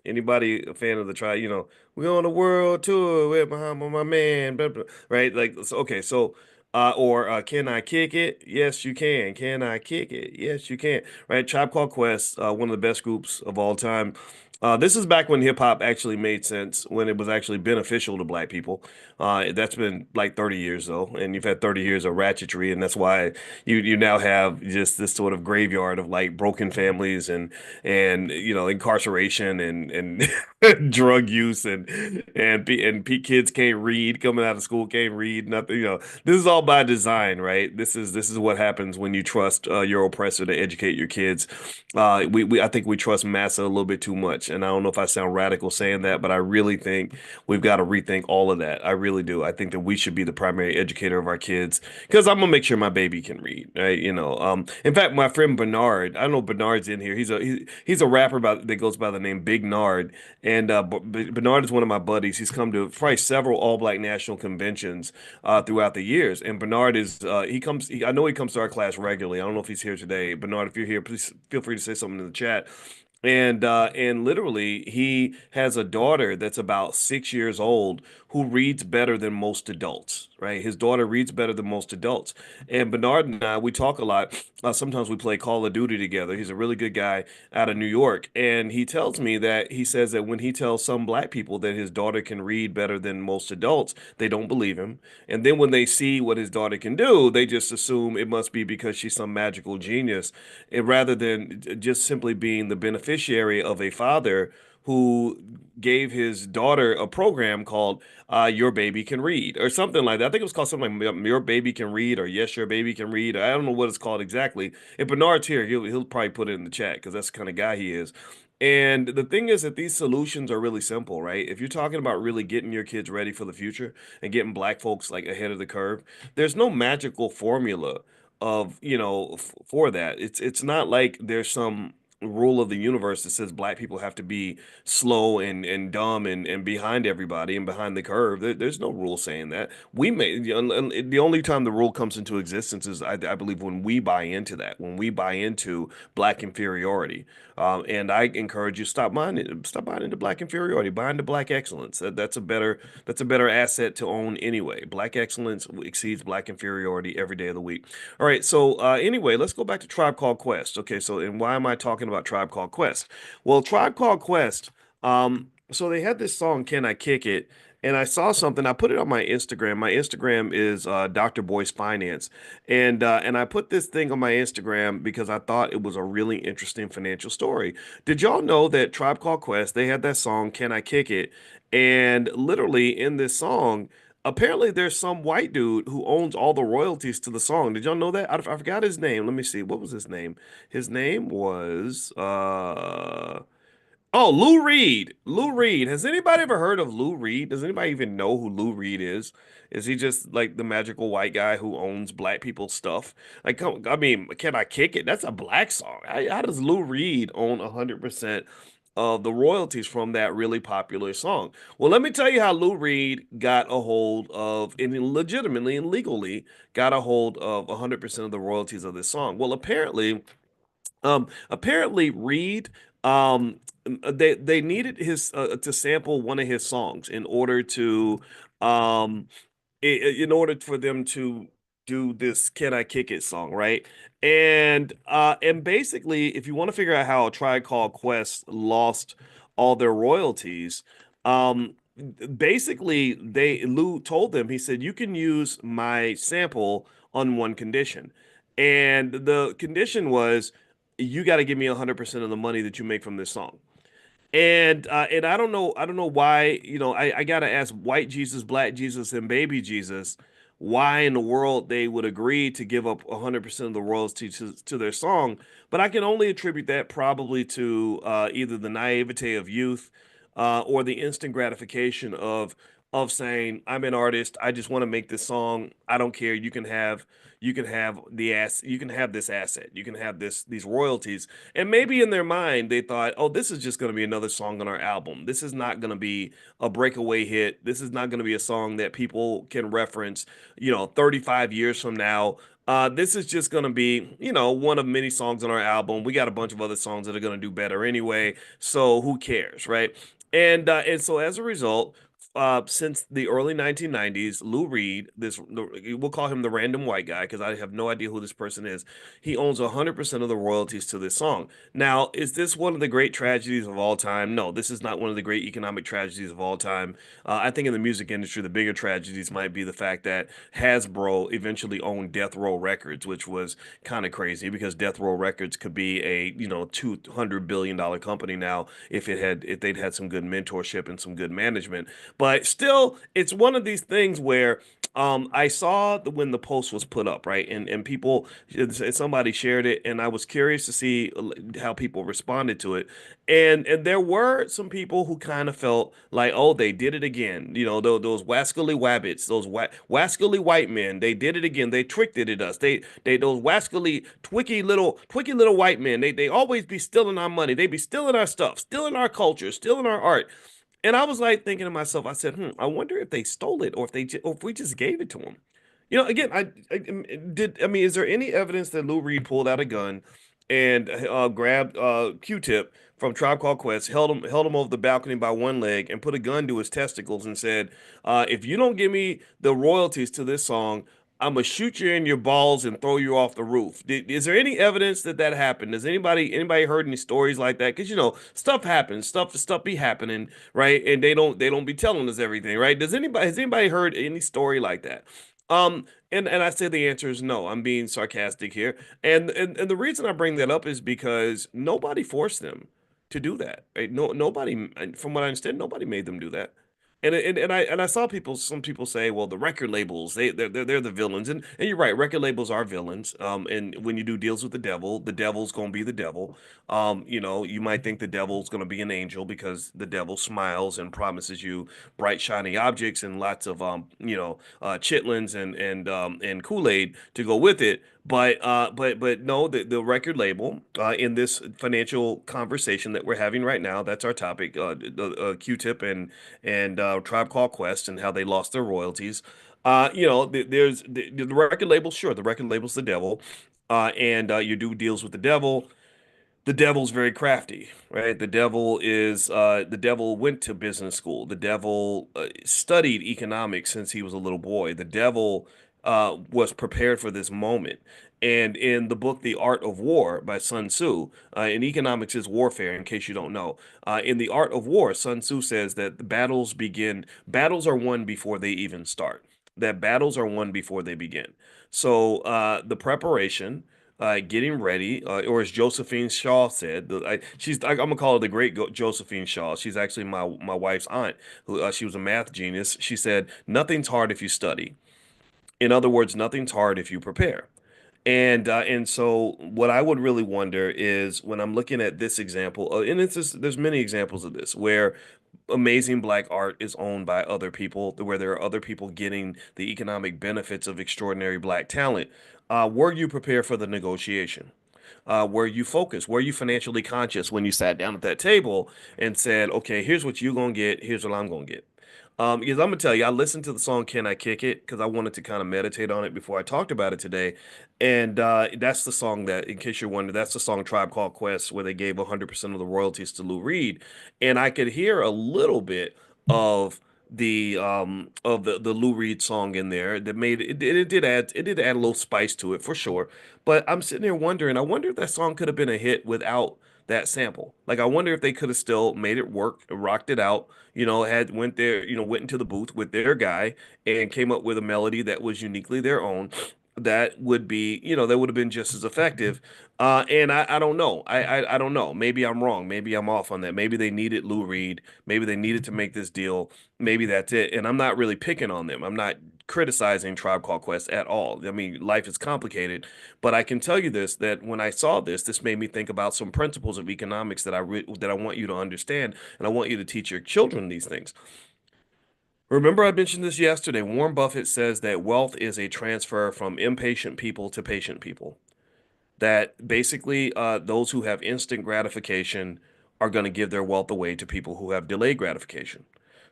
Anybody a fan of the Tribe? We on a world tour with my man, blah, blah, right? Like, so, okay, so, or can I kick it? Yes, you can. Can I kick it? Yes, you can. Right? Tribe Called Quest, one of the best groups of all time. This is back when hip hop actually made sense, when it was actually beneficial to black people. That's been like 30 years though, and you've had 30 years of ratchetry, and that's why you now have just this sort of graveyard of like broken families and incarceration and drug use and kids can't read, coming out of school can't read nothing. This is all by design, right? This is what happens when you trust your oppressor to educate your kids. We I think we trust massa a little bit too much, and I don't know if I sound radical saying that, but I really think we've got to rethink all of that. I really do. I think that we should be the primary educator of our kids, because I'm gonna make sure my baby can read, right? In fact, my friend Bernard, I don't know if Bernard's in here. He's a rapper that goes by the name Big Nard, and Bernard is one of my buddies. He's come to probably several all black national conventions throughout the years, and Bernard is he comes. I know he comes to our class regularly. I don't know if he's here today. Bernard, if you're here, please feel free to say something in the chat. And literally, he has a daughter that's about 6 years old who reads better than most adults, right? His daughter reads better than most adults. And Bernard and I, we talk a lot. Sometimes we play Call of Duty together. He's a really good guy out of New York. And he tells me that he says that when he tells some black people that his daughter can read better than most adults, they don't believe him. And then when they see what his daughter can do, they just assume it must be because she's some magical genius, and rather than just simply being the beneficiary of a father who gave his daughter a program called Your Baby Can Read or something like that. I think it was called something like Your Baby Can Read or Yes, Your Baby Can Read. I don't know what it's called exactly. If Bernard's here, he'll probably put it in the chat because that's the kind of guy he is. And the thing is that these solutions are really simple, right? If you're talking about really getting your kids ready for the future and getting black folks like ahead of the curve, there's no magical formula of for that. It's not like there's some rule of the universe that says black people have to be slow and dumb and behind everybody and behind the curve. There's no rule saying that. The only time the rule comes into existence is I believe when we buy into that, when we buy into black inferiority. And I encourage you, stop buying into black inferiority, buy into black excellence. That's a better asset to own anyway. Black excellence exceeds black inferiority every day of the week. All right, so anyway, let's go back to Tribe Called Quest. Okay, so and why am I talking about Tribe Called Quest? Well, Tribe Called Quest, so they had this song, Can I Kick It? And I saw something, I put it on my Instagram. My Instagram is Dr. Boyce Finance. And I put this thing on my Instagram because I thought it was a really interesting financial story. Did y'all know that Tribe Called Quest, they had that song, Can I Kick It? And literally in this song, apparently, there's some white dude who owns all the royalties to the song. Did y'all know that? I forgot his name. Let me see. What was his name? His name was oh, Lou Reed. Lou Reed. Has anybody ever heard of Lou Reed? Does anybody even know who Lou Reed is? Is he just like the magical white guy who owns black people's stuff? Like, I mean, can I kick it? That's a black song. How does Lou Reed own 100% of the royalties from that really popular song? Well, let me tell you how Lou Reed got a hold of, and legitimately and legally got a hold of 100% of the royalties of this song. Well, apparently Reed, they needed his to sample one of his songs um, in order for them to do this "Can I Kick It" song, right? And basically, if you want to figure out how a Tribe Called Quest lost all their royalties, basically they Lou told them, he said, you can use my sample on one condition. And the condition was you got to give me 100% of the money that you make from this song. And I don't know why, I gotta ask white Jesus, black Jesus, and baby Jesus, why in the world they would agree to give up 100% of the royalties to their song. But I can only attribute that probably to either the naivete of youth, or the instant gratification of saying, I'm an artist, I just want to make this song. I don't care. You can have this asset. You can have these royalties. And maybe in their mind, they thought, oh, this is just going to be another song on our album. This is not going to be a breakaway hit. This is not going to be a song that people can reference, 35 years from now. This is just going to be, one of many songs on our album. We got a bunch of other songs that are going to do better anyway. So who cares, right? And so as a result, since the early 1990s, Lou Reed, we'll call him the random white guy because I have no idea who this person is. He owns 100% of the royalties to this song. Now, is this one of the great tragedies of all time? No, this is not one of the great economic tragedies of all time. I think in the music industry, the bigger tragedies might be the fact that Hasbro eventually owned Death Row Records, which was kind of crazy because Death Row Records could be a, $200 billion company now if they'd had some good mentorship and some good management. But still, it's one of these things where I saw when the post was put up, right? And people, somebody shared it, and I was curious to see how people responded to it. And there were some people who kind of felt like, oh, they did it again. Those wascally wabbits, those wascally white men, they did it again. They tricked it at us. They those wascally twicky little white men. They always be stealing our money. They be stealing our stuff, stealing our culture, stealing our art. And I was like thinking to myself, I said, I wonder if they stole it or or if we just gave it to them. Again, I mean, is there any evidence that Lou Reed pulled out a gun and grabbed Q-Tip from Tribe Called Quest, held him over the balcony by one leg, and put a gun to his testicles and said, "If you don't give me the royalties to this song, I'm gonna shoot you in your balls and throw you off the roof." Is there any evidence that that happened? Does anybody heard any stories like that? Because stuff happens, stuff be happening, right? And they don't be telling us everything, right? Has anybody heard any story like that? And I say the answer is no. I'm being sarcastic here. And the reason I bring that up is because nobody forced them to do that. Right? No, nobody, from what I understand, nobody made them do that. And I saw some people say, well, the record labels, they're the villains. And you're right, record labels are villains. And when you do deals with the devil's gonna be the devil. You might think the devil's gonna be an angel because the devil smiles and promises you bright, shiny objects and lots of chitlins and Kool-Aid to go with it. But no, the record label in this financial conversation that we're having right now, that's our topic. Q-Tip and Tribe Called Quest and how they lost their royalties. There's the record label. Sure, the record label's the devil, and you do deals with the devil. The devil's very crafty, right? The devil went to business school. The devil studied economics since he was a little boy. The devil was prepared for this moment. And in the book The Art of War by Sun Tzu, in economics is warfare, in case you don't know. In The Art of War, Sun Tzu says that battles are won before they even start. That battles are won before they begin. So the preparation, getting ready, or as Josephine Shaw said, I'm gonna call her the great Josephine Shaw. She's actually my wife's aunt. Who she was a math genius. She said, "Nothing's hard if you study." In other words, nothing's hard if you prepare. And so what I would really wonder is when I'm looking at this example, and there's many examples of this where amazing black art is owned by other people, where there are other people getting the economic benefits of extraordinary black talent. Were you prepared for the negotiation? Were you focused? Were you financially conscious when you sat down at that table and said, okay, here's what you're gonna get, here's what I'm gonna get? Because I'm gonna tell you, I listened to the song "Can I Kick It" because I wanted to kind of meditate on it before I talked about it today, and that's the song that, in case you're wondering, that's the song "Tribe Called Quest" where they gave 100% of the royalties to Lou Reed, and I could hear a little bit of the Lou Reed song in there that made it did add a little spice to it for sure. But I'm sitting there wondering, I wonder if that song could have been a hit without that sample. Like I wonder if they could have still made it work, rocked it out, had went there, went into the booth with their guy and came up with a melody that was uniquely their own. That would have been just as effective. And I don't know. I don't know. Maybe I'm wrong. Maybe I'm off on that. Maybe they needed Lou Reed. Maybe they needed to make this deal. Maybe that's it. And I'm not really picking on them. I'm not criticizing Tribe Called Quest at all. I mean, life is complicated, but I can tell you this, that when I saw this made me think about some principles of economics that I want you to understand, and I want you to teach your children these things. Remember, I mentioned this yesterday. Warren Buffett says that wealth is a transfer from impatient people to patient people. That basically, those who have instant gratification are going to give their wealth away to people who have delayed gratification.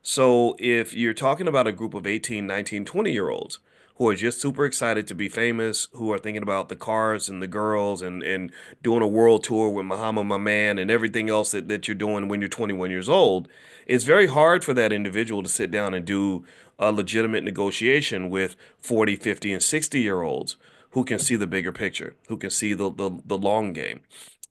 So if you're talking about a group of 18, 19, 20-year-olds who are just super excited to be famous, who are thinking about the cars and the girls and doing a world tour with Muhammad, my man, and everything else that you're doing when you're 21 years old, it's very hard for that individual to sit down and do a legitimate negotiation with 40, 50, and 60-year-olds who can see the bigger picture, who can see the long game.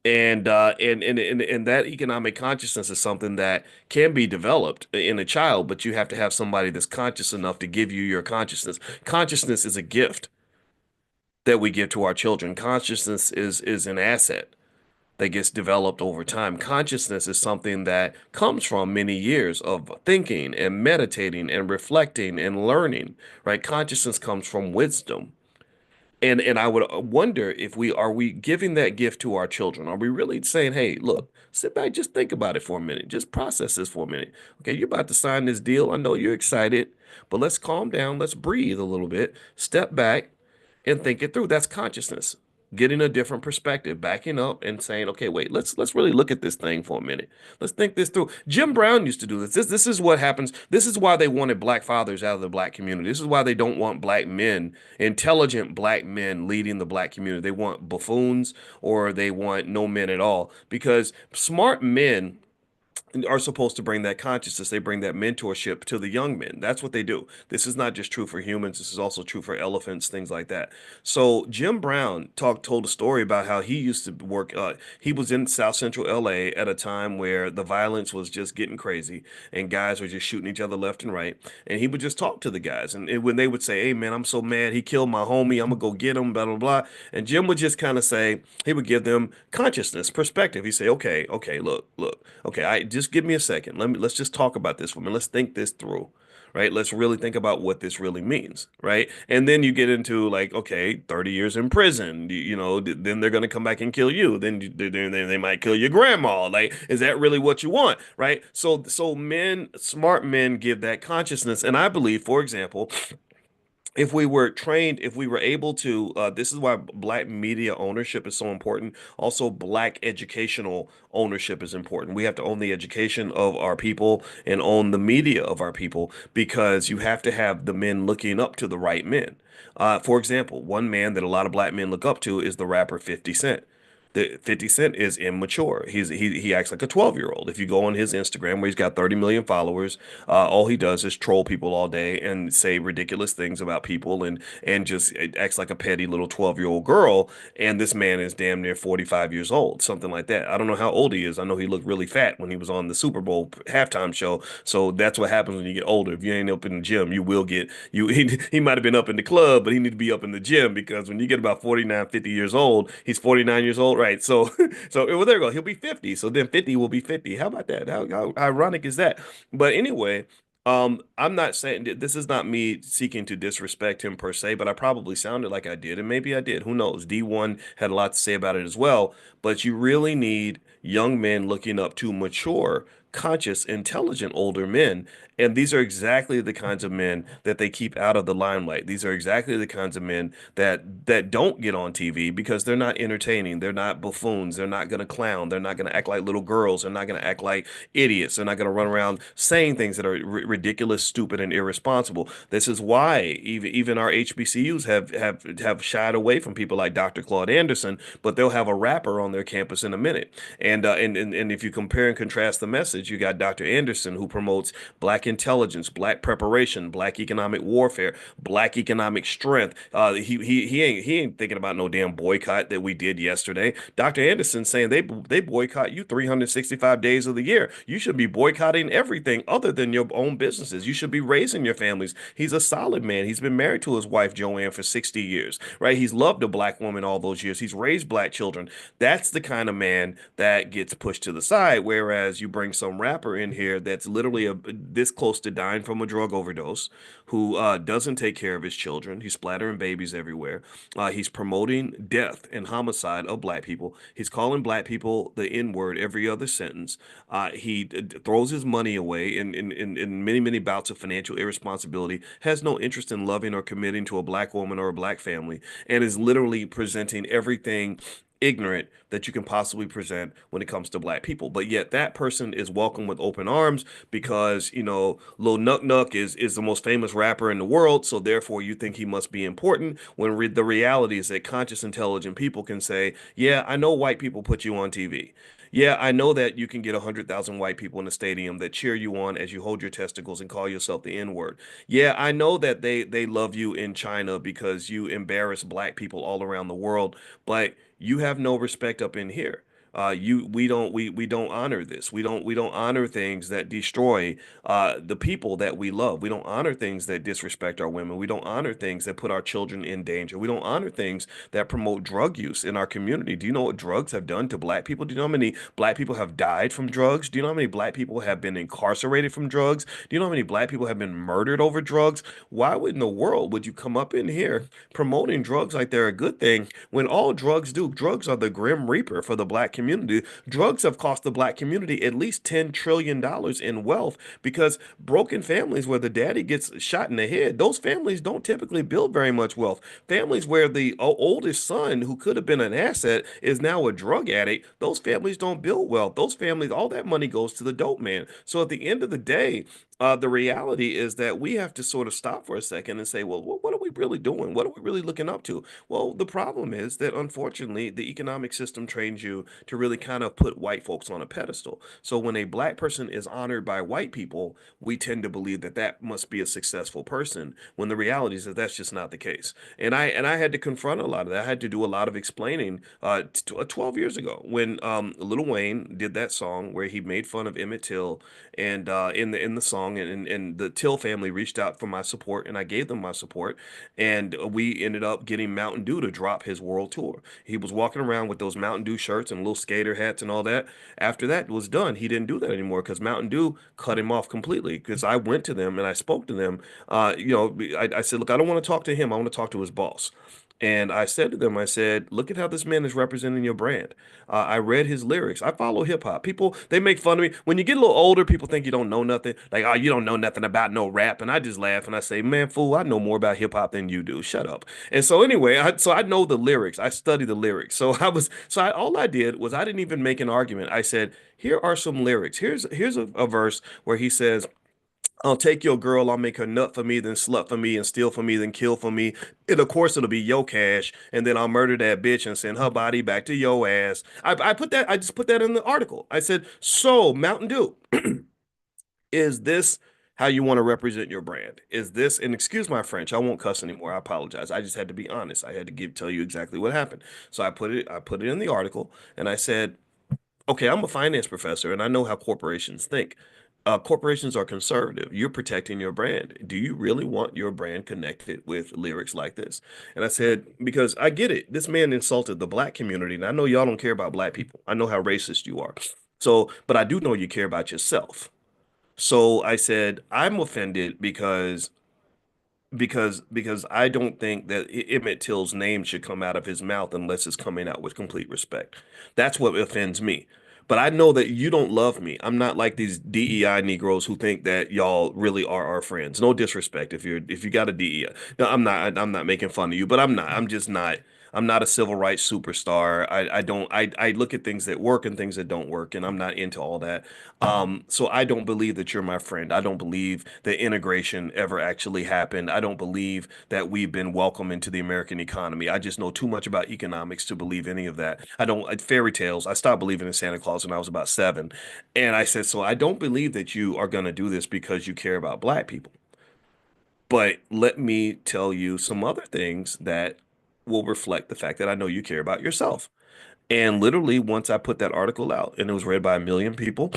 And that economic consciousness is something that can be developed in a child, but you have to have somebody that's conscious enough to give you your consciousness. Consciousness is a gift that we give to our children. Consciousness is an asset that gets developed over time. Consciousness is something that comes from many years of thinking and meditating and reflecting and learning, right? Consciousness comes from wisdom. And I would wonder if we giving that gift to our children? Are we really saying, "Hey, look, sit back, just think about it for a minute, just process this for a minute. Okay, you're about to sign this deal. I know you're excited, but let's calm down, let's breathe a little bit, step back, and think it through." That's consciousness, getting a different perspective, backing up and saying, "Okay, wait, let's really look at this thing for a minute. Let's think this through." Jim Brown used to do this. This is what happens. This is why they wanted black fathers out of the black community. This is why they don't want black men, intelligent black men leading the black community. They want buffoons or they want no men at all, because smart men are supposed to bring that consciousness. They bring that mentorship to the young men. That's what they do. This is not just true for humans. This is also true for elephants, things like that. So Jim Brown told a story about how he used to work. He was in South Central LA at a time where the violence was just getting crazy and guys were just shooting each other left and right. And he would just talk to the guys. And when they would say, "Hey man, I'm so mad. He killed my homie. I'm gonna go get him." Blah blah blah. And Jim would just kind of say, he would give them consciousness, perspective. He'd say, "Okay, okay, look. Okay, I just give me a second. Let's just talk about this for a minute. Let's think this through." Right? Let's really think about what this really means, right? And then you get into like, okay, 30 years in prison, then they're going to come back and kill you. Then they might kill your grandma. Like, is that really what you want, right? So men, smart men give that consciousness. And I believe, for example, if we were trained, if we were able to, this is why black media ownership is so important. Also, black educational ownership is important. We have to own the education of our people and own the media of our people, because you have to have the men looking up to the right men. For example, one man that a lot of black men look up to is the rapper 50 Cent. The 50 Cent is immature. He acts like a 12-year-old. If you go on his Instagram where he's got 30 million followers, all he does is troll people all day and say ridiculous things about people and just acts like a petty little 12-year-old girl. And this man is damn near 45 years old, something like that. I don't know how old he is. I know he looked really fat when he was on the Super Bowl halftime show. So that's what happens when you get older. If you ain't up in the gym, you will get you. He might have been up in the club, but he need to be up in the gym, because when you get about 49, 50 years old, he's 49 years old, right? So, well, there you go. He'll be 50. So then 50 will be 50. How about that? How ironic is that? But anyway, I'm not saying this is not me seeking to disrespect him per se, but I probably sounded like I did, and maybe I did. Who knows? D1 had a lot to say about it as well. But you really need young men looking up to mature, conscious, intelligent older men. And these are exactly the kinds of men that they keep out of the limelight. These are exactly the kinds of men that don't get on TV because they're not entertaining. They're not buffoons. They're not going to clown. They're not going to act like little girls. They're not going to act like idiots. They're not going to run around saying things that are ridiculous, stupid, and irresponsible. This is why even our HBCUs have shied away from people like Dr. Claude Anderson, but they'll have a rapper on their campus in a minute. And if you compare and contrast the message, you got Dr. Anderson, who promotes black intelligence, black preparation, black economic warfare, black economic strength. He ain't thinking about no damn boycott that we did yesterday. Dr. Anderson saying they boycott you 365 days of the year. You should be boycotting everything other than your own businesses. You should be raising your families. He's a solid man. He's been married to his wife Joanne for 60 years, right? He's loved a black woman all those years. He's raised black children. That's the kind of man that gets pushed to the side. Whereas you bring some rapper in here that's literally this close to dying from a drug overdose, who doesn't take care of his children. He's splattering babies everywhere. He's promoting death and homicide of black people. He's calling black people the N word every other sentence. He throws his money away in many, many bouts of financial irresponsibility, has no interest in loving or committing to a black woman or a black family, and is literally presenting everything ignorant that you can possibly present when it comes to black people. But yet that person is welcomed with open arms because, Lil Nuck Nuck is the most famous rapper in the world, so therefore you think he must be important, when the reality is that conscious, intelligent people can say, yeah, I know white people put you on TV. Yeah, I know that you can get 100,000 white people in a stadium that cheer you on as you hold your testicles and call yourself the N-word. Yeah, I know that they love you in China because you embarrass black people all around the world, but you have no respect up in here. We don't honor this. We don't honor things that destroy the people that we love. We don't honor things that disrespect our women. We don't honor things that put our children in danger. We don't honor things that promote drug use in our community. Do you know what drugs have done to black people? Do you know how many black people have died from drugs? Do you know how many black people have been incarcerated from drugs? Do you know how many black people have been murdered over drugs? Why would in the world would you come up in here promoting drugs like they're a good thing when all drugs are the grim reaper for the black community? Drugs have cost the black community at least $10 trillion in wealth because broken families where the daddy gets shot in the head, those families don't typically build very much wealth. Families where the oldest son, who could have been an asset, is now a drug addict, those families don't build wealth. Those families, all that money goes to the dope man. So at the end of the day, the reality is that we have to sort of stop for a second and say, well, what are we really doing? What are we really looking up to? Well, the problem is that unfortunately, the economic system trains you to really kind of put white folks on a pedestal. So when a black person is honored by white people, we tend to believe that that must be a successful person, when the reality is that that's just not the case. And I had to confront a lot of that. I had to do a lot of explaining 12 years ago when Lil Wayne did that song where he made fun of Emmett Till, and in the song, and the Till family reached out for my support, and I gave them my support, and we ended up getting Mountain Dew to drop his world tour. He was walking around with those Mountain Dew shirts and little skater hats and all that. After that was done, he didn't do that anymore because Mountain Dew cut him off completely. Because I went to them and I spoke to them. I said, look, I don't want to talk to him. I want to talk to his boss. And I said to them, I said, look at how this man is representing your brand. I read his lyrics. I follow hip hop. People, they make fun of me. When you get a little older, people think you don't know nothing. Like, oh, you don't know nothing about no rap. And I just laugh and I say, man, fool, I know more about hip hop than you do. Shut up. And so anyway, I know the lyrics. I study the lyrics. All I did was I didn't even make an argument. I said, here are some lyrics. Here's a verse where he says, I'll take your girl, I'll make her nut for me, then slut for me, and steal for me, then kill for me. And of course, it'll be yo cash, and then I'll murder that bitch and send her body back to yo ass. I just put that in the article. I said, so Mountain Dew, is this how you want to represent your brand? Is this, and excuse my French, I won't cuss anymore. I apologize. I just had to be honest. I had to tell you exactly what happened. So I put it in the article, and I said, okay, I'm a finance professor and I know how corporations think. Corporations are conservative. You're protecting your brand. Do you really want your brand connected with lyrics like this? And I said, because I get it. This man insulted the black community, and I know y'all don't care about black people. I know how racist you are. So, but I do know you care about yourself. So I said, I'm offended because I don't think that Emmett Till's name should come out of his mouth unless it's coming out with complete respect. That's what offends me. But I know that you don't love me. I'm not like these DEI Negroes who think that y'all really are our friends. No disrespect if you got a DEI. No, I'm not making fun of you, but I'm not. I'm just not. I'm not a civil rights superstar. I don't I look at things that work and things that don't work, and I'm not into all that. So I don't believe that you're my friend. I don't believe that integration ever actually happened. I don't believe that we've been welcome into the American economy. I just know too much about economics to believe any of that. I don't fairy tales. I stopped believing in Santa Claus when I was about 7. And I said, so I don't believe that you are going to do this because you care about black people. But let me tell you some other things that will reflect the fact that I know you care about yourself. And literally, once I put that article out and it was read by a million people,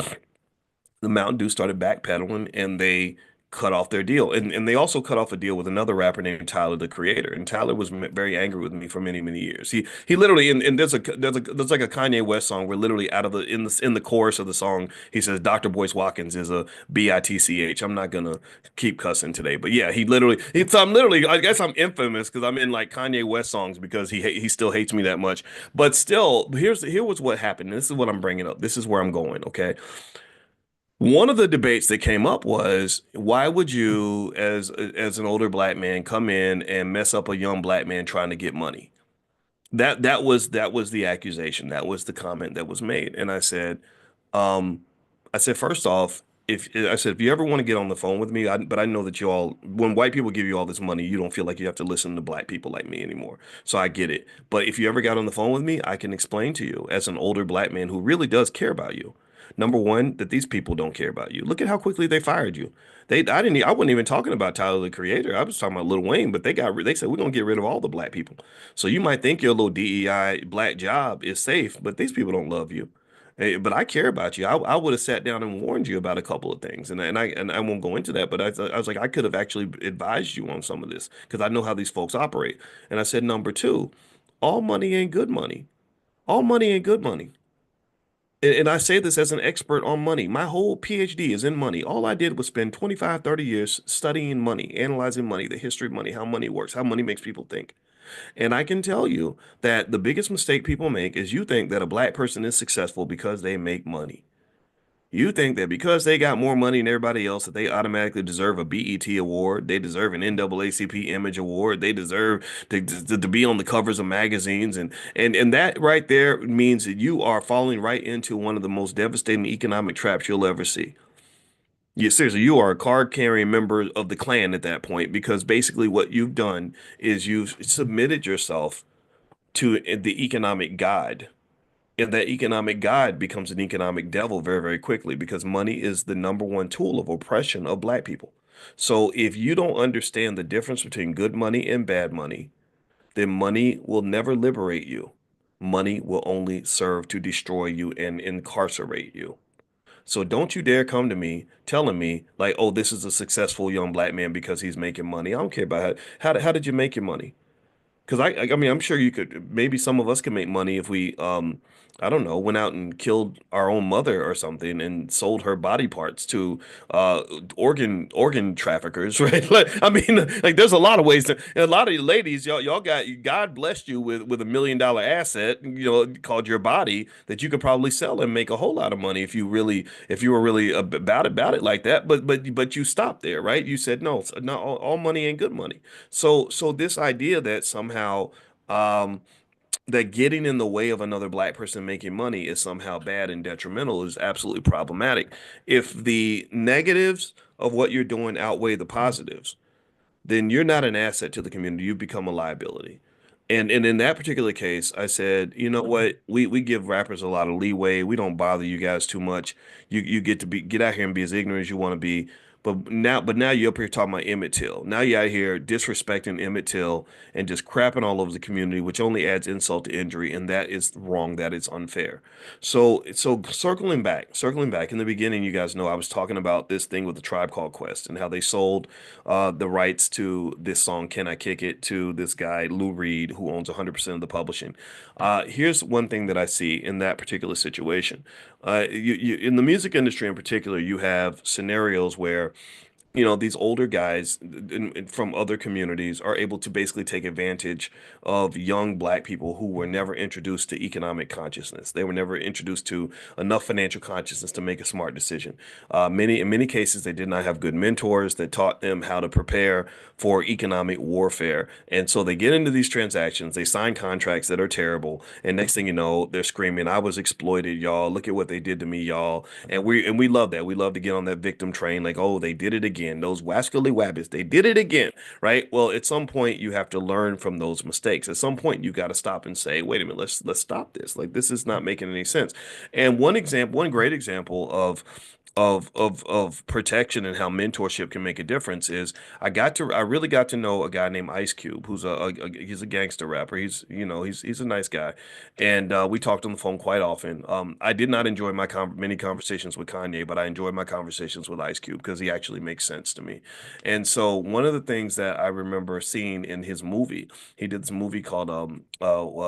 the Mountain Dew started backpedaling and they cut off their deal. And they also cut off a deal with another rapper named Tyler, the Creator. And Tyler was very angry with me for many, many years. He literally, and there's like a Kanye West song where literally out of the in the chorus of the song he says Dr. Boyce Watkins is a bitch. I'm not gonna keep cussing today, but yeah, so I'm literally, I guess I'm infamous because I'm in like Kanye West songs because he still hates me that much. But still, here was what happened. This is what I'm bringing up. This is where I'm going. Okay. One of the debates that came up was, why would you, as an older black man, come in and mess up a young black man trying to get money? that was the accusation. That was the comment that was made. And um, I said, first off, if you ever want to get on the phone with me, but I know that you all, when white people give you all this money, you don't feel like you have to listen to black people like me anymore. So I get it. But if you ever got on the phone with me, I can explain to you as an older black man who really does care about you. Number one, that these people don't care about you. Look at how quickly they fired you. I wasn't even talking about Tyler the Creator. I was talking about Lil Wayne, but they said we're gonna get rid of all the black people. So you might think your little DEI black job is safe, but these people don't love you. But I care about you. I would have sat down and warned you about a couple of things, and I won't go into that. But I was like, I could have actually advised you on some of this because I know how these folks operate. And I said, number two, all money ain't good money. All money ain't good money. And I say this as an expert on money. My whole PhD is in money. All I did was spend 25, 30 years studying money, analyzing money, the history of money, how money works, how money makes people think. And I can tell you that the biggest mistake people make is you think that a black person is successful because they make money. You think that because they got more money than everybody else, that they automatically deserve a BET award, they deserve an NAACP Image Award, they deserve to be on the covers of magazines, and that right there means that you are falling right into one of the most devastating economic traps you'll ever see. Yeah, seriously, you are a card-carrying member of the Klan at that point because basically what you've done is you've submitted yourself to the economic guide. And that economic guide becomes an economic devil very, very quickly because money is the number one tool of oppression of black people. So if you don't understand the difference between good money and bad money, then money will never liberate you. Money will only serve to destroy you and incarcerate you. So don't you dare come to me telling me like, oh, this is a successful young black man because he's making money. I don't care about how did you make your money? Because I mean, I'm sure you could, maybe some of us could make money if we, I don't know, went out and killed our own mother or something and sold her body parts to uh, organ traffickers, right? Like, I mean, like there's a lot of ways to, and a lot of you ladies, y'all got, God blessed you with $1 million asset, called your body that you could probably sell and make a whole lot of money if you were really about it like that. But you stopped there, right? You said no, not all money ain't good money. So this idea that somehow um, that getting in the way of another black person making money is somehow bad and detrimental is absolutely problematic. If the negatives of what you're doing outweigh the positives, then you're not an asset to the community. You become a liability. And in that particular case, I said, you know what? We give rappers a lot of leeway. We don't bother you guys too much. You get out here and be as ignorant as you want to be. But now you're up here talking about Emmett Till. Now you're out here disrespecting Emmett Till and just crapping all over the community, which only adds insult to injury, and that is wrong. That is unfair. So circling back in the beginning, you guys know I was talking about this thing with the Tribe Called Quest and how they sold the rights to this song "Can I Kick It" to this guy Lou Reed, who owns 100% of the publishing. Here's one thing that I see in that particular situation. In the music industry in particular, you have scenarios where these older guys from other communities are able to basically take advantage of young black people who were never introduced to economic consciousness. They were never introduced to enough financial consciousness to make a smart decision. In many cases, they did not have good mentors that taught them how to prepare for economic warfare. And so they get into these transactions, they sign contracts that are terrible, and next thing you know, they're screaming, "I was exploited, y'all. Look at what they did to me, y'all." And we love that. We love to get on that victim train, like, oh, they did it again. Those wascally wabbits, they did it again, right? Well, at some point you have to learn from those mistakes. At some point you got to stop and say, wait a minute, let's stop this. Like this is not making any sense. And one great example of protection and how mentorship can make a difference is I really got to know a guy named Ice Cube, who's he's a gangster rapper. He's a nice guy, and we talked on the phone quite often. I did not enjoy my many conversations with Kanye, but I enjoyed my conversations with Ice Cube because he actually makes sense to me. And so one of the things that I remember seeing in his movie, he did this movie called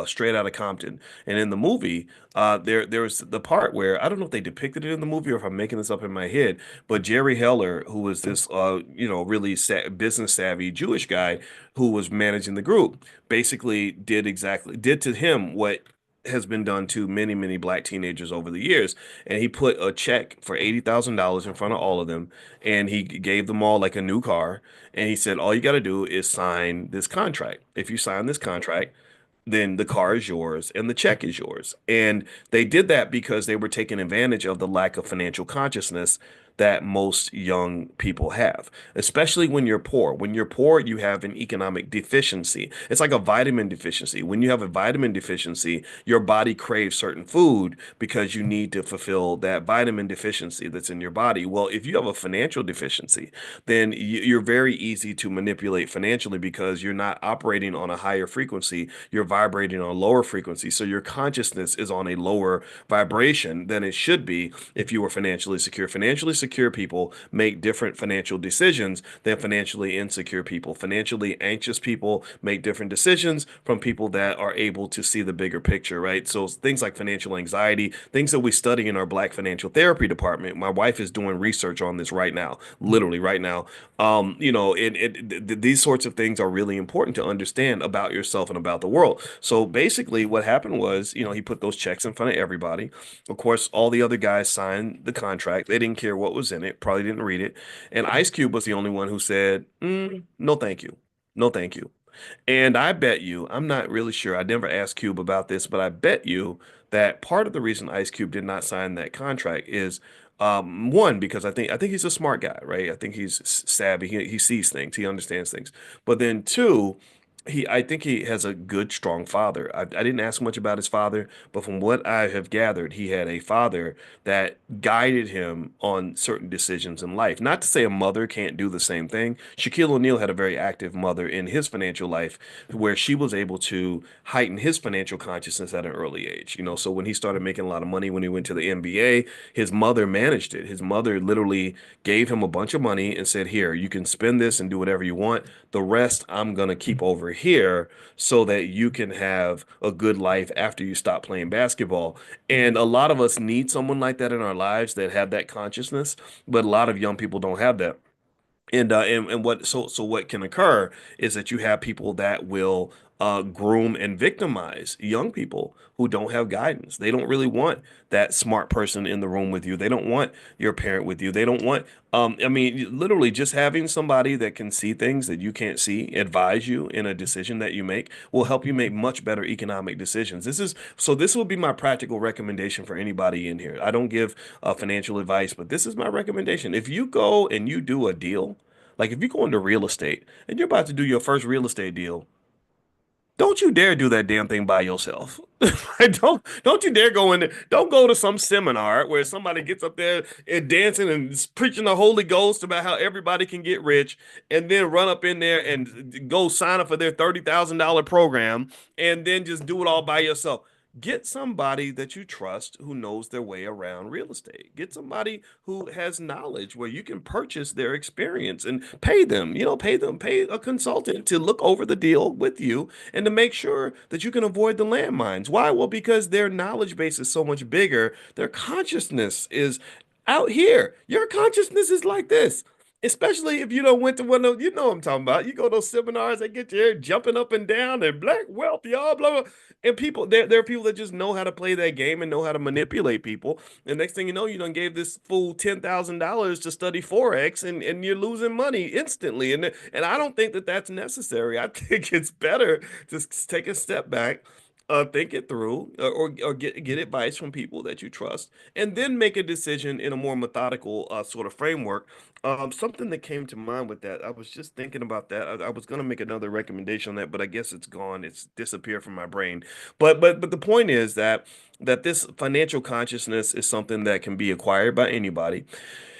Straight Outta Compton, and in the movie, there was the part where I don't know if they depicted it in the movie or if I'm making this up in my head, but Jerry Heller, who was this really business savvy Jewish guy who was managing the group, basically did to him what has been done to many, many black teenagers over the years. And he put a check for $80,000 in front of all of them, and he gave them all like a new car. And he said, all you got to do is sign this contract. If you sign this contract, then the car is yours and the check is yours. And they did that because they were taking advantage of the lack of financial consciousness that most young people have, especially when you're poor. When you're poor, you have an economic deficiency. It's like a vitamin deficiency. When you have a vitamin deficiency, your body craves certain food because you need to fulfill that vitamin deficiency that's in your body. Well, if you have a financial deficiency, then you're very easy to manipulate financially because you're not operating on a higher frequency, you're vibrating on a lower frequency. So your consciousness is on a lower vibration than it should be if you were financially secure. Financially secure people make different financial decisions than financially insecure people. Financially anxious people make different decisions from people that are able to see the bigger picture, right? So things like financial anxiety, things that we study in our Black financial therapy department. My wife is doing research on this right now, literally right now. These sorts of things are really important to understand about yourself and about the world. So basically, what happened was, he put those checks in front of everybody. Of course, all the other guys signed the contract. They didn't care what was in it, probably didn't read it. And Ice Cube was the only one who said, no, thank you. No, thank you. And I bet you, I'm not really sure. I never asked Cube about this, but I bet you that part of the reason Ice Cube did not sign that contract is one, because I think he's a smart guy, right? I think he's savvy. He sees things, he understands things. But then two, I think he has a good, strong father. I didn't ask much about his father, but from what I have gathered, he had a father that guided him on certain decisions in life. Not to say a mother can't do the same thing. Shaquille O'Neal had a very active mother in his financial life where she was able to heighten his financial consciousness at an early age. So when he started making a lot of money when he went to the NBA, his mother managed it. His mother literally gave him a bunch of money and said, "Here, you can spend this and do whatever you want. The rest I'm going to keep over here so that you can have a good life after you stop playing basketball." And a lot of us need someone like that in our lives that have that consciousness, but a lot of young people don't have that. And what can occur is that you have people that will groom and victimize young people who don't have guidance. They don't really want that smart person in the room with you. They don't want your parent with you. They don't want I mean, literally just having somebody that can see things that you can't see, advise you in a decision that you make will help you make much better economic decisions. This will be my practical recommendation for anybody in here. I don't give financial advice, but this is my recommendation. If you go and you do a deal, like if you go into real estate and you're about to do your first real estate deal, don't you dare do that damn thing by yourself. Don't you dare go in there. Don't go to some seminar where somebody gets up there and dancing and preaching the Holy Ghost about how everybody can get rich and then run up in there and go sign up for their $30,000 program and then just do it all by yourself. Get somebody that you trust who knows their way around real estate. Get somebody who has knowledge where you can purchase their experience and pay them, pay a consultant to look over the deal with you and to make sure that you can avoid the landmines. Why? Well, because their knowledge base is so much bigger. Their consciousness is out here. Your consciousness is like this. Especially if you don't went to one of those, you know what I'm talking about. You go to those seminars, they get you there jumping up and down and black wealth, y'all, blah, blah. And people, there are people that just know how to play that game and know how to manipulate people. And next thing you know, you done gave this fool $10,000 to study Forex and you're losing money instantly. And I don't think that that's necessary. I think it's better to take a step back, think it through, or get advice from people that you trust, and then make a decision in a more methodical sort of framework. Something that came to mind with that, I was just thinking about that. I was going to make another recommendation on that, but I guess it's gone. It's disappeared from my brain. But the point is that this financial consciousness is something that can be acquired by anybody.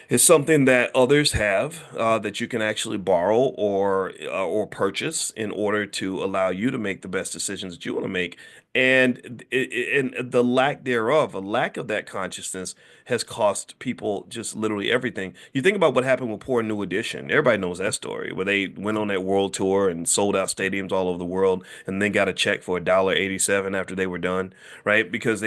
It's something that others have that you can actually borrow or purchase in order to allow you to make the best decisions that you want to make. And the lack thereof, a lack of that consciousness, has cost people just literally everything. You think about what happened with Poor New Edition. Everybody knows that story, where they went on that world tour and sold out stadiums all over the world, and then got a check for $1.87 after they were done, right? Because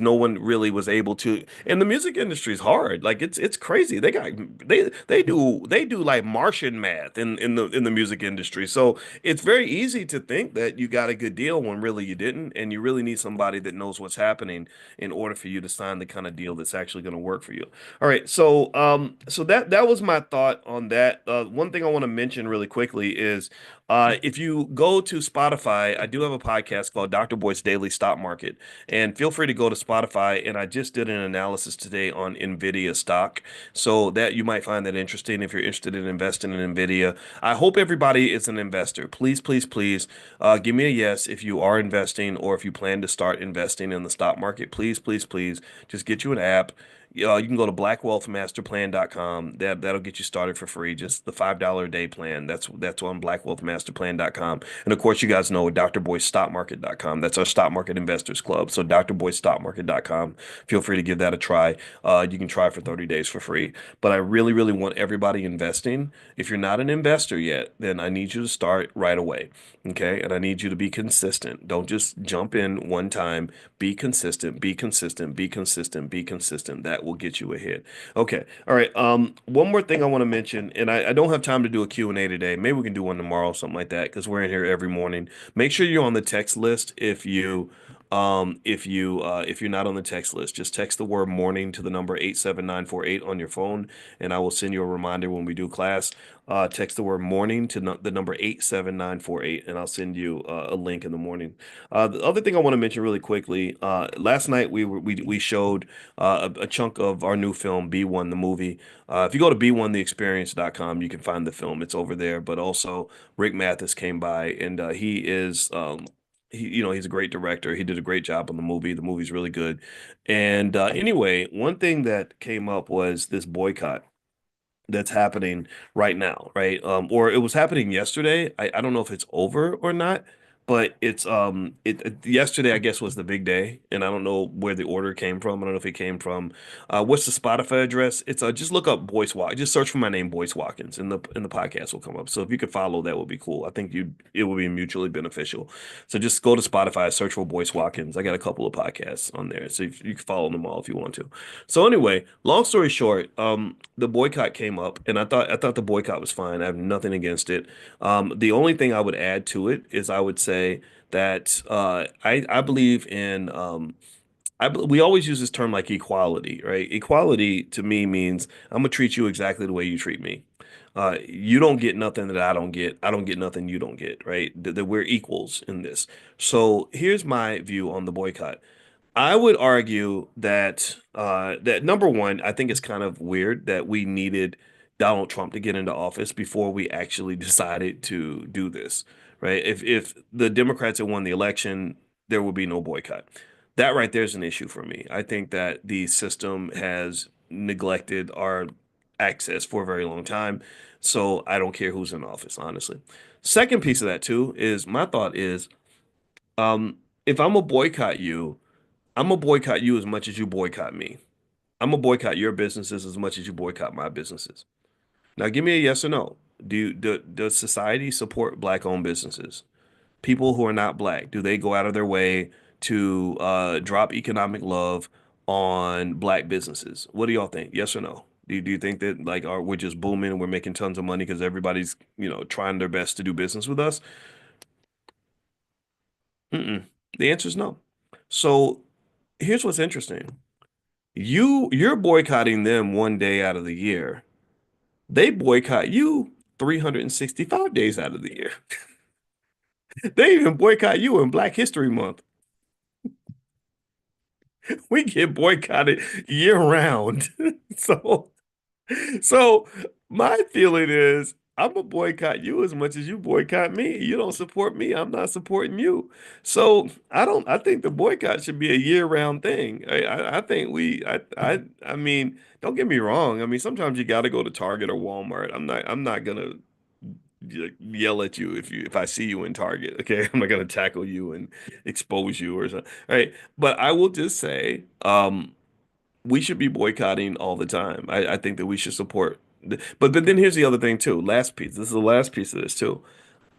no one really was able to. And the music industry is hard. Like it's crazy. They do like Martian math in the music industry. So it's very easy to think that you got a good deal when really you didn't, and you really need somebody that knows what's happening in order for you to sign the kind of deal that's actually going to work for you. All right, so that was my thought on that. One thing I want to mention really quickly is If you go to Spotify, I do have a podcast called Dr. Boyce Daily Stock Market, and feel free to go to Spotify. And I just did an analysis today on Nvidia stock, so that you might find that interesting if you're interested in investing in Nvidia. I hope everybody is an investor. Please, please, please, give me a yes if you are investing or if you plan to start investing in the stock market. Please, please, please, just get you an app. You can go to blackwealthmasterplan.com. That'll get you started for free. Just the $5 a day plan. That's on blackwealthmasterplan.com. And of course, you guys know drboystockmarket.com. That's our stock market investors club. So drboystockmarket.com. Feel free to give that a try. You can try for 30 days for free. But I really, really want everybody investing. If you're not an investor yet, then I need you to start right away. Okay. And I need you to be consistent. Don't just jump in one time. Be consistent, be consistent, be consistent, be consistent. That will get you ahead. Okay. All right. One more thing I want to mention, and I don't have time to do a Q&A today. Maybe we can do one tomorrow, something like that, because we're in here every morning. Make sure you're on the text list if you're not on the text list. Just text the word morning to the number 87948 on your phone, and I will send you a reminder when we do class. Text the word morning to the number 87948, and I'll send you a link in the morning. The other thing I want to mention really quickly, last night we showed a chunk of our new film, B1 the movie. If you go to b1theexperience.com, you can find the film. It's over there. But also Rick Mathis came by, and he's a great director. He did a great job on the movie. The movie's really good. And anyway, one thing that came up was this boycott that's happening right now, right? Or it was happening yesterday. I don't know if it's over or not, but yesterday I guess was the big day, and I don't know where the order came from. I don't know if it came from what's the Spotify address? It's just look up Boyce Watkins. Just search for my name, Boyce Watkins, and the podcast will come up. So if you could follow, that would be cool. I think you it would be mutually beneficial. So just go to Spotify, search for Boyce Watkins. I got a couple of podcasts on there, so you can follow them all if you want to. So anyway, long story short, the boycott came up, and I thought the boycott was fine. I have nothing against it. The only thing I would add to it is I would say that I believe in we always use this term like equality, right? Equality to me means I'm gonna treat you exactly the way you treat me. You don't get nothing that I don't get. I don't get nothing you don't get, right? That we're equals in this. So here's my view on the boycott. I would argue that number one, I think it's kind of weird that we needed Donald Trump to get into office before we actually decided to do this, right? If the Democrats had won the election, there would be no boycott. That right there is an issue for me. I think that the system has neglected our access for a very long time. So I don't care who's in office, honestly. Second piece of that too is my thought is if I'm gonna boycott you. I'm gonna boycott you as much as you boycott me. I'm gonna boycott your businesses as much as you boycott my businesses. Now, give me a yes or no. Does society support black-owned businesses? People who are not black, do they go out of their way to drop economic love on black businesses? What do y'all think? Yes or no? Do you think that like we're just booming and we're making tons of money because everybody's trying their best to do business with us? Mm-mm. The answer is no. So here's what's interesting. You're boycotting them one day out of the year. They boycott you 365 days out of the year. They even boycott you in Black History Month. We get boycotted year round. So so my feeling is I'm gonna boycott you as much as you boycott me. You don't support me, I'm not supporting you. So I think the boycott should be a year-round thing. I think I mean, don't get me wrong. I mean, sometimes you gotta go to Target or Walmart. I'm not gonna yell at you if I see you in Target. Okay. I'm not gonna tackle you and expose you or something. All right. But I will just say, we should be boycotting all the time. I think that we should support. But then here's the other thing too. Last piece. This is the last piece of this too.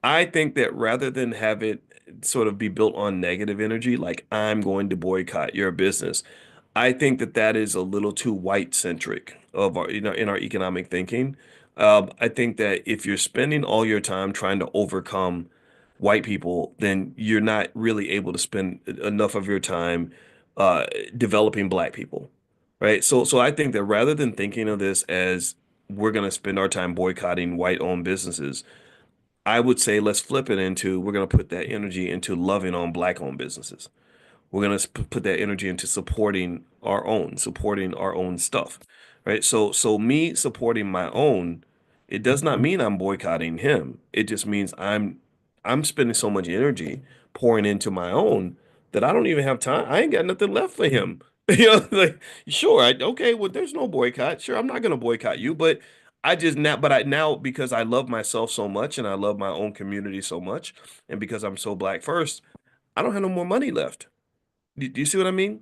I think that rather than have it sort of be built on negative energy, like I'm going to boycott your business, I think that that is a little too white centric of our, in our economic thinking. I think that if you're spending all your time trying to overcome white people, then you're not really able to spend enough of your time developing black people, right? So I think that rather than thinking of this as we're going to spend our time boycotting white-owned businesses, I would say let's flip it into we're going to put that energy into loving on black-owned businesses. We're going to put that energy into supporting our own stuff, right? So me supporting my own, it does not mean I'm boycotting him. It just means I'm spending so much energy pouring into my own that I don't even have time. I ain't got nothing left for him. You know, like sure, okay, well, there's no boycott. Sure, I'm not going to boycott you, but I just now, but I now because I love myself so much and I love my own community so much, and because I'm so black first, I don't have no more money left. Do you see what I mean?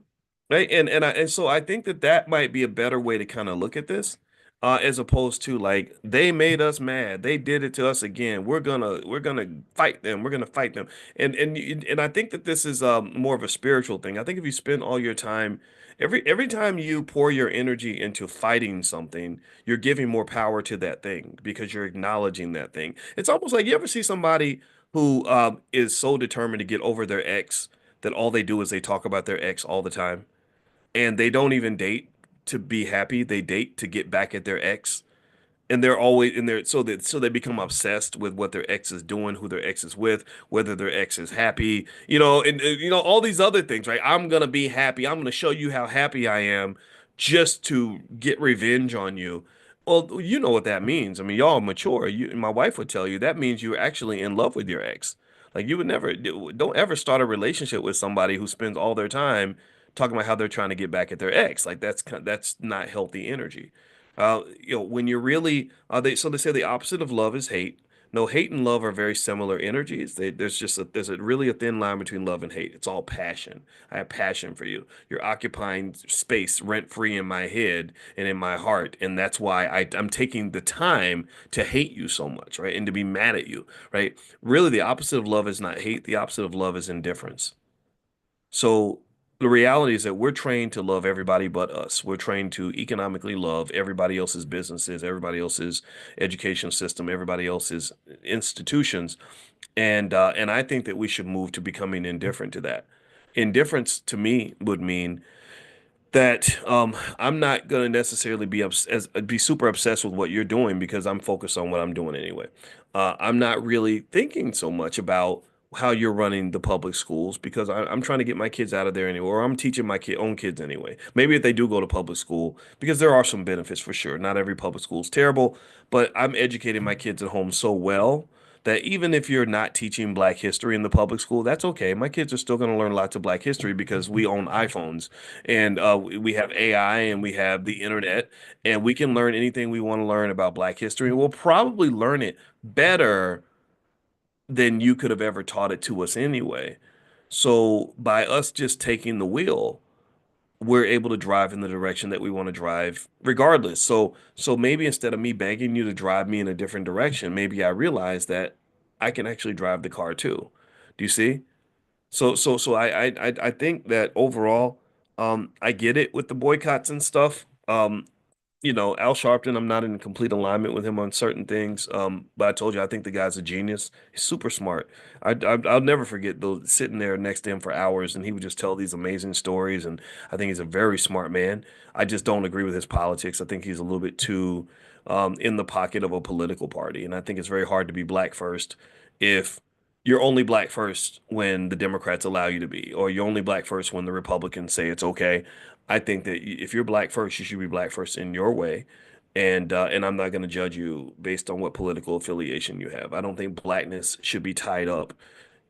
Right? And so I think that that might be a better way to kind of look at this, as opposed to like they made us mad, they did it to us again. We're gonna fight them. We're gonna fight them. And I think that this is more of a spiritual thing. I think if you spend all your time, every time you pour your energy into fighting something, you're giving more power to that thing because you're acknowledging that thing. It's almost like you ever see somebody who is so determined to get over their ex that all they do is they talk about their ex all the time and they don't even date to be happy. They date to get back at their ex and they're always in there so they become obsessed with what their ex is doing, who their ex is with, whether their ex is happy, and all these other things, right? I'm gonna be happy. I'm gonna show you how happy I am just to get revenge on you. Well, you know what that means. I mean, y'all mature. My wife would tell you that means you're actually in love with your ex. Like you would never don't ever start a relationship with somebody who spends all their time talking about how they're trying to get back at their ex. Like that's not healthy energy. When you're really they say the opposite of love is hate. No, hate and love are very similar energies. There's a really a thin line between love and hate. It's all passion. I have passion for you. You're occupying space rent free in my head and in my heart, and that's why I'm taking the time to hate you so much, right? And to be mad at you, right? Really, the opposite of love is not hate. The opposite of love is indifference. So the reality is that we're trained to love everybody but us. We're trained to economically love everybody else's businesses, everybody else's education system, everybody else's institutions, and I think that we should move to becoming indifferent to that. Indifference to me would mean that I'm not going to necessarily be super obsessed with what you're doing because I'm focused on what I'm doing anyway. I'm not really thinking so much about how you're running the public schools because I'm trying to get my kids out of there anyway, or I'm teaching my own kids anyway. Maybe if they do go to public school, because there are some benefits for sure. Not every public school is terrible, but I'm educating my kids at home so well that even if you're not teaching Black history in the public school, that's okay. My kids are still going to learn lots of Black history because we own iPhones and we have AI and we have the internet and we can learn anything we want to learn about Black history. And we'll probably learn it better than you could have ever taught it to us anyway. So by us just taking the wheel, we're able to drive in the direction that we want to drive regardless. So maybe instead of me begging you to drive me in a different direction, maybe I realize that I can actually drive the car too. Do you see? So I think that overall, I get it with the boycotts and stuff. Al Sharpton, I'm not in complete alignment with him on certain things. But I told you, I think the guy's a genius. He's super smart. I'll never forget those sitting there next to him for hours, and he would just tell these amazing stories. And I think he's a very smart man. I just don't agree with his politics. I think he's a little bit too in the pocket of a political party, and I think it's very hard to be black first if you're only black first when the Democrats allow you to be, or you're only black first when the Republicans say it's okay. I think that if you're black first, you should be black first in your way. And I'm not going to judge you based on what political affiliation you have. I don't think blackness should be tied up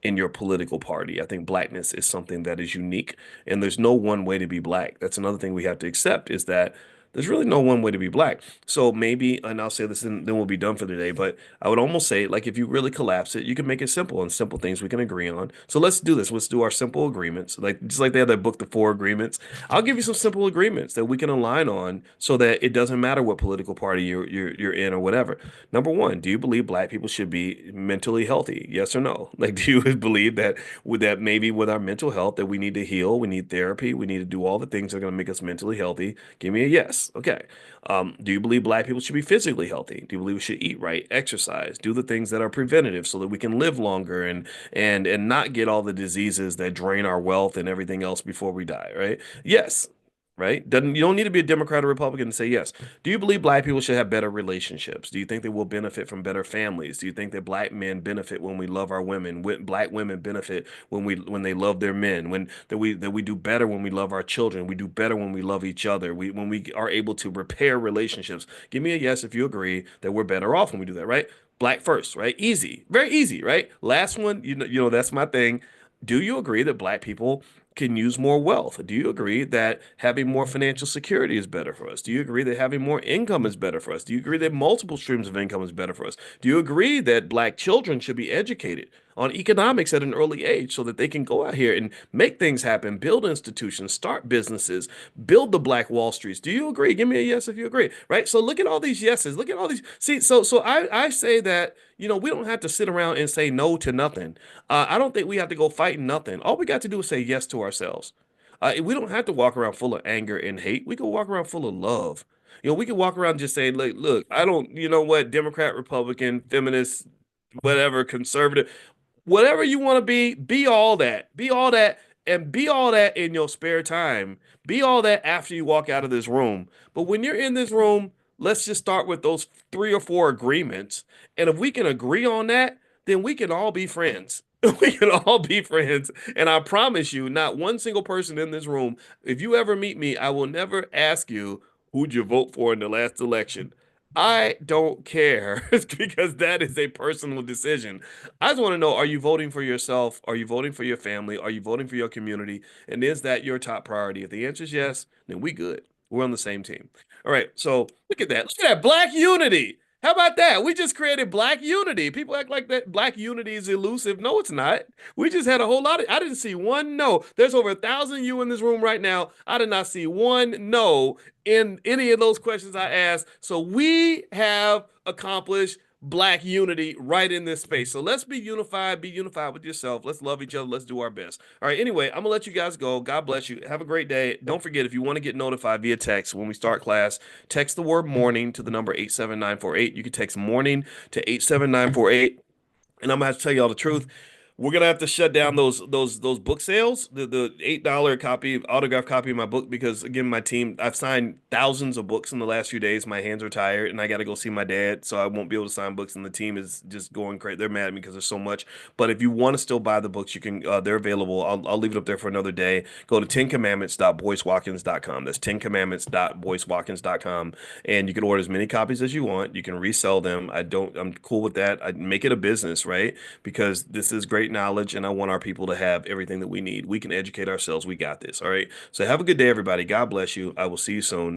in your political party. I think blackness is something that is unique, and there's no one way to be black. That's another thing we have to accept is that there's really no one way to be black. So maybe, and I'll say this, and then we'll be done for the day, but I would almost say, like, if you really collapse it, you can make it simple and simple things we can agree on. So let's do this. Let's do our simple agreements. Like, just like they have that book, The Four Agreements. I'll give you some simple agreements that we can align on so that it doesn't matter what political party you're in or whatever. Number one, do you believe black people should be mentally healthy? Yes or no? Like, do you believe that maybe with our mental health that we need to heal, we need therapy, we need to do all the things that are going to make us mentally healthy? Give me a yes. Okay. Do you believe black people should be physically healthy? Do you believe we should eat right, exercise, do the things that are preventative so that we can live longer and not get all the diseases that drain our wealth and everything else before we die, right? Yes. right? Doesn't you don't need to be a Democrat or Republican to say yes. Do you believe black people should have better relationships? Do you think they will benefit from better families? Do you think that black men benefit when we love our women? Black women benefit when they love their men? That we do better when we love our children? We do better when we love each other. We when we are able to repair relationships. Give me a yes if you agree that we're better off when we do that, right? Black first, right? Easy, very easy, right? Last one, that's my thing. Do you agree that black people can use more wealth? Do you agree that having more financial security is better for us? Do you agree that having more income is better for us? Do you agree that multiple streams of income is better for us? Do you agree that black children should be educated on economics at an early age so that they can go out here and make things happen, build institutions, start businesses, build the black Wall Streets? Do you agree? Give me a yes if you agree, right? So look at all these yeses. Look at all these. See, so I say that, we don't have to sit around and say no to nothing. I don't think we have to go fighting nothing. All we got to do is say yes to ourselves. We don't have to walk around full of anger and hate. We can walk around full of love. We can walk around just saying, look, I don't, what, Democrat, Republican, feminist, whatever, conservative, whatever you want to be all that. Be all that, and be all that in your spare time. Be all that after you walk out of this room. But when you're in this room, let's just start with those three or four agreements. And if we can agree on that, then we can all be friends. We can all be friends. And I promise you, not one single person in this room, if you ever meet me, I will never ask you who'd you vote for in the last election. I don't care because that is a personal decision. I just want to know, are you voting for yourself? Are you voting for your family? Are you voting for your community? And is that your top priority? If the answer is yes, then we good. We're on the same team. All right. So look at that. Look at that black unity. How about that? We just created black unity. People act like that black unity is elusive. No, it's not. We just had a whole lot of, I didn't see one no. There's over 1,000 you in this room right now. I did not see one no in any of those questions I asked. So we have accomplished black unity right in this space. So let's be unified with yourself. Let's love each other. Let's do our best. All right. Anyway, I'm gonna let you guys go. God bless you. Have a great day. Don't forget, if you want to get notified via text when we start class, text the word morning to the number 87948. You can text morning to 87948. And I'm gonna have to tell y'all the truth. We're gonna have to shut down those book sales, the $8 copy, autograph copy of my book, because again, my team, I've signed thousands of books in the last few days. My hands are tired, and I got to go see my dad, so I won't be able to sign books. And the team is just going crazy. They're mad at me because there's so much. But if you want to still buy the books, you can. They're available. I'll leave it up there for another day. Go to 10commandments.boycewatkins.com. That's 10commandments.boycewatkins.com, and you can order as many copies as you want. You can resell them. I'm cool with that. I make it a business, right? Because this is great knowledge, and I want our people to have everything that we need. We can educate ourselves. We got this. All right. So have a good day, everybody. God bless you. I will see you soon.